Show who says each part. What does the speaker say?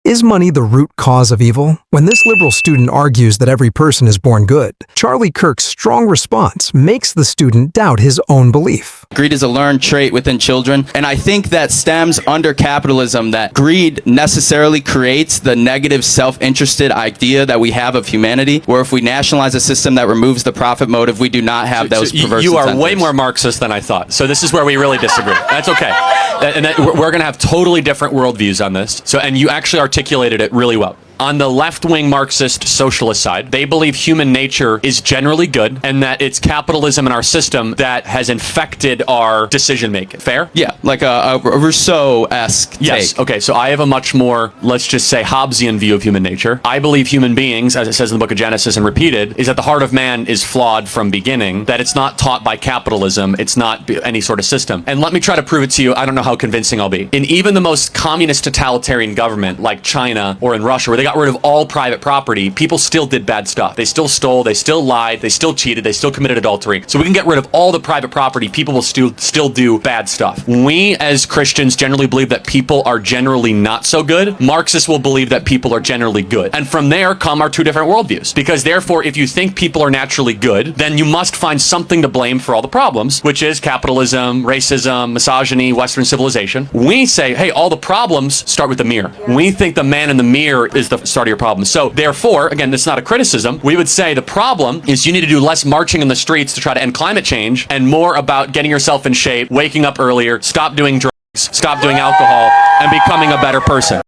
Speaker 1: Is money the root cause of evil? When this liberal student argues that every person is born good, Charlie Kirk's strong response makes the student doubt his own belief.
Speaker 2: Greed is a learned trait within children, and I think that stems under capitalism, that greed necessarily creates the negative self-interested idea that we have of humanity, where if we nationalize a system that removes the profit motive, we do not have those perverse
Speaker 3: You are
Speaker 2: incentives.
Speaker 3: way more Marxist than I thought, so this is where we really disagree. That's okay. And we're going to have totally different worldviews on this, and you actually articulated it really well. On the left-wing Marxist socialist side, they believe human nature is generally good and that it's capitalism in our system that has infected our decision-making. Fair?
Speaker 2: Yeah, like a Rousseau-esque
Speaker 3: Yes.
Speaker 2: take.
Speaker 3: Okay, so I have a much more, let's just say, Hobbesian view of human nature. I believe human beings, as it says in the book of Genesis and repeated, is that the heart of man is flawed from beginning, that it's not taught by capitalism, it's not any sort of system. And let me try to prove it to you. I don't know how convincing I'll be. In even the most communist totalitarian government like China or in Russia, where they got rid of all private property, people still did bad stuff. They still stole, they still lied, they still cheated, they still committed adultery. So we can get rid of all the private property, people will still do bad stuff. We as Christians generally believe that people are generally not so good. Marxists will believe that people are generally good. And from there come our two different worldviews. Because therefore, if you think people are naturally good, then you must find something to blame for all the problems, which is capitalism, racism, misogyny, Western civilization. We say, hey, all the problems start with the mirror. We think the man in the mirror is the start of your problem. So therefore, again, this is not a criticism. We would say the problem is you need to do less marching in the streets to try to end climate change and more about getting yourself in shape, waking up earlier, stop doing drugs, stop doing alcohol, and becoming a better person.